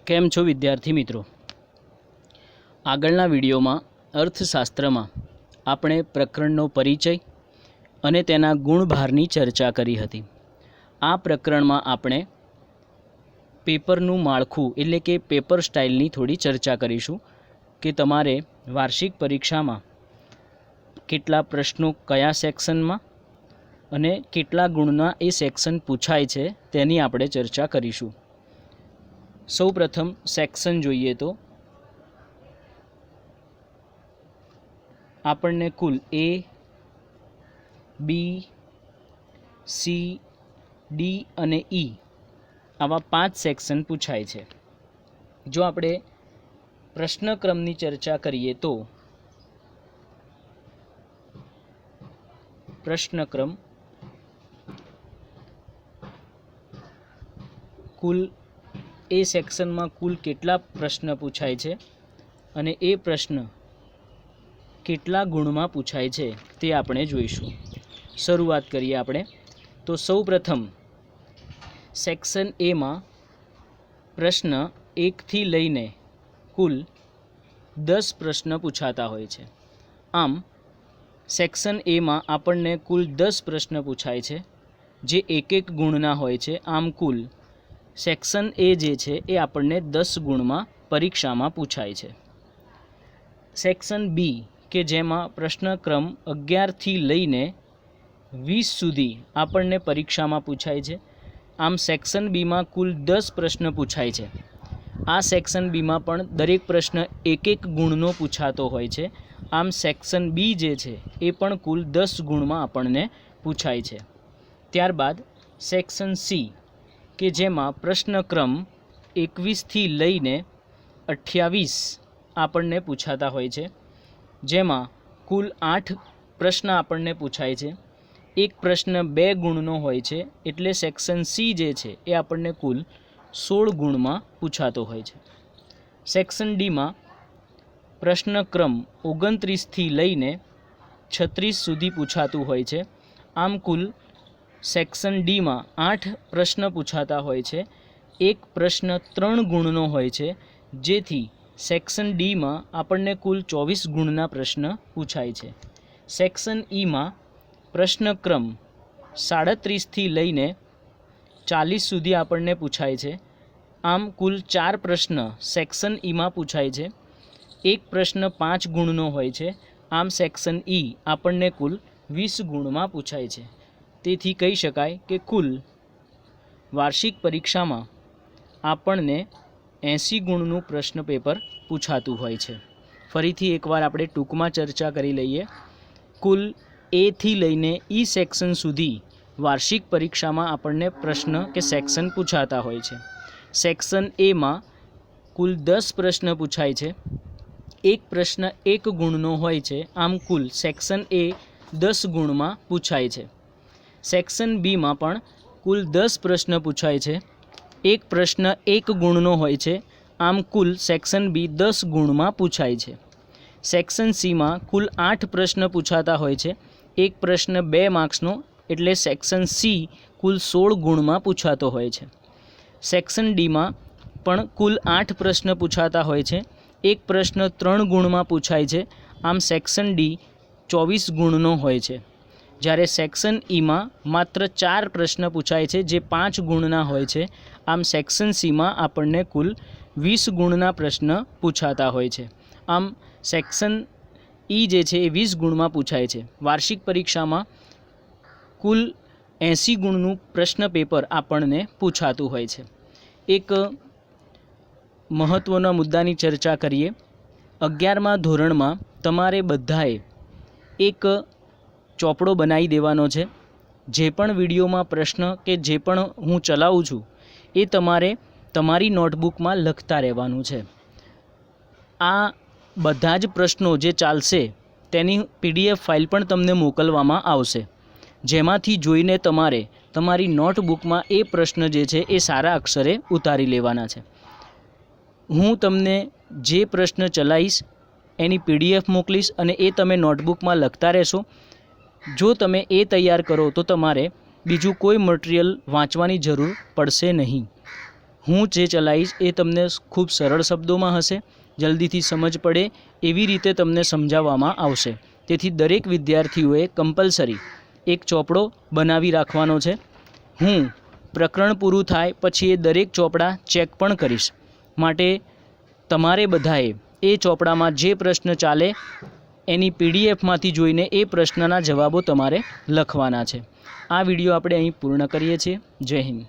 કેમ છો વિદ્યાર્થી મિત્રો? આગળના વિડીયોમાં અર્થશાસ્ત્રમાં આપણે પ્રકરણનો પરિચય અને તેના ગુણભારની ચર્ચા કરી હતી. આ પ્રકરણમાં આપણે પેપરનું માળખું એટલે કે પેપર સ્ટાઇલની થોડી ચર્ચા કરીશું કે તમારે વાર્ષિક પરીક્ષામાં કેટલા પ્રશ્નો કયા સેક્શનમાં અને કેટલા ગુણના એ સેક્શન પૂછાય છે તેની આપણે ચર્ચા કરીશું. સૌપ્રથમ સેક્શન જોઈએ તો આપણને કુલ A, B, C, D અને E આવા 5 સેક્શન પૂછાય છે. જો આપણે પ્રશ્નક્રમની ચર્ચા કરીએ તો પ્રશ્નક્રમ કુલ એ સેક્શનમાં કુલ કેટલા પ્રશ્ન પૂછાય છે અને એ પ્રશ્ન કેટલા ગુણમાં પૂછાય છે તે આપણે જોઈશું. શરૂઆત કરીએ આપણે તો સૌપ્રથમ સેક્શન એમાં પ્રશ્ન 1 થી લઈને કુલ 10 પ્રશ્ન પૂછાતા હોય છે. આમ સેક્શન એમાં આપણને કુલ 10 પ્રશ્ન પૂછાય છે જે એક ગુણના હોય છે. આમ કુલ સેક્શન એ જે છે એ આપણને 10 ગુણમાં પરીક્ષામાં પૂછાય છે. સેક્શન બી કે જેમાં પ્રશ્નક્રમ 11 થી લઈને 20 સુધી આપણને પરીક્ષામાં પૂછાય છે. આમ સેક્શન બીમાં કુલ 10 પ્રશ્ન પૂછાય છે. આ સેક્શન બીમાં પણ દરેક પ્રશ્ન એક ગુણનો પૂછાતો હોય છે. આમ સેક્શન બી જે છે એ પણ કુલ 10 ગુણમાં આપણને પૂછાય છે. ત્યારબાદ સેક્શન સી કે જેમાં પ્રશ્નક્રમ 21 થી લઈને 28 આપણને પૂછાતા હોય છે. જેમાં કુલ 8 પ્રશ્ન આપણને પૂછાય છે. એક પ્રશ્ન 2 ગુણનો હોય છે એટલે સેક્શન સી જે છે એ આપણને કુલ 16 ગુણમાં પૂછાતો હોય છે. સેક્શન ડીમાં પ્રશ્નક્રમ 29 થી લઈને 36 સુધી પૂછાતું હોય છે. આમ કુલ સેક્શન ડીમાં 8 પ્રશ્ન પૂછાતા હોય છે. એક પ્રશ્ન 3 ગુણનો હોય છે જેથી સેક્શન ડીમાં આપણને કુલ 24 ગુણના પ્રશ્ન પૂછાય છે. સેક્શન ઈમાં પ્રશ્નક્રમ 37 થી લઈને 40 સુધી આપણને પૂછાય છે. આમ કુલ 4 પ્રશ્ન સેક્શન ઈમાં પૂછાય છે. એક પ્રશ્ન 5 ગુણનો હોય છે. આમ સેક્શન ઈ આપણને કુલ 20 ગુણમાં પૂછાય છે. તેથી કહી શકાય કે કુલ વાર્ષિક પરીક્ષામાં આપણને 80 ગુણનું પ્રશ્ન પેપર પૂછાતું હોય છે. ફરીથી એકવાર આપણે ટૂંકમાં ચર્ચા કરી લઈએ. કુલ એ થી લઈને ઈ સેક્શન સુધી વાર્ષિક પરીક્ષામાં આપણને પ્રશ્ન કે સેક્શન પૂછાતા હોય છે. સેક્શન એમાં કુલ 10 પ્રશ્ન પૂછાય છે. એક પ્રશ્ન 1 ગુણનો હોય છે. આમ કુલ સેક્શન એ 10 ગુણમાં પૂછાય છે. સેક્શન બીમાં પણ કુલ 10 પ્રશ્ન પૂછાય છે. એક પ્રશ્ન 1 ગુણનો હોય છે. આમ કુલ સેક્શન બી 10 ગુણમાં પૂછાય છે. સેક્શન સીમાં કુલ 8 પ્રશ્ન પૂછાતા હોય છે. એક પ્રશ્ન 2 માર્ક્સનો એટલે સેક્શન સી કુલ 16 ગુણમાં પૂછાતો હોય છે. સેક્શન ડીમાં પણ કુલ 8 પ્રશ્ન પૂછાતા હોય છે. એક પ્રશ્ન 3 ગુણમાં પૂછાય છે. આમ સેક્શન ડી 24 ગુણનો હોય છે. જ્યારે સેક્શન ઈમાં માત્ર 4 પ્રશ્ન પૂછાય છે જે 5 ગુણના હોય છે. આમ સેક્શન સીમાં આપણને કુલ 20 ગુણના પ્રશ્ન પૂછાતા હોય છે. આમ સેક્શન ઈ જે છે એ 20 ગુણમાં પૂછાય છે. વાર્ષિક પરીક્ષામાં કુલ 80 ગુણનું પ્રશ્ન પેપર આપણને પૂછાતું હોય છે. એક મહત્ત્વના મુદ્દાની ચર્ચા કરીએ. 11મા ધોરણમાં તમારે બધાએ એક ચોપડો બનાવી દેવાનો છે. જે પણ વિડીયોમાં પ્રશ્ન કે જે પણ હું ચલાવું છું એ તમારે તમારી નોટબુકમાં લખતા રહેવાનું છે. આ બધા જ પ્રશ્નો જે ચાલશે તેની PDF ફાઇલ પણ તમને મોકલવામાં આવશે, જેમાંથી જોઈને તમારે તમારી નોટબુકમાં એ પ્રશ્ન જે છે એ સારા અક્ષરે ઉતારી લેવાના છે. હું તમને જે પ્રશ્ન ચલાવીશ એની PDF મોકલીશ અને એ તમે નોટબુકમાં લખતા રહેશો. જો તમે એ તૈયાર કરો તો તમારે બીજું કોઈ મટીરિયલ વાંચવાની જરૂર પડશે નહીં. હું જે ચલાવીશ એ તમને ખૂબ સરળ શબ્દોમાં હશે, જલ્દીથી સમજ પડે એવી રીતે તમને સમજાવવામાં આવશે. તેથી દરેક વિદ્યાર્થીઓએ કમ્પલસરી એક ચોપડો બનાવી રાખવાનો છે. હું પ્રકરણ પૂરું થાય પછી એ દરેક ચોપડા ચેક પણ કરીશ. માટે તમારે બધાએ એ ચોપડામાં જે પ્રશ્ન ચાલે એની પીડીએફમાંથી જોઈને એ પ્રશ્નના જવાબો તમારે લખવાના છે. આ વિડીયો આપણે અહીં પૂર્ણ કરીએ છીએ. જય હિન્દ.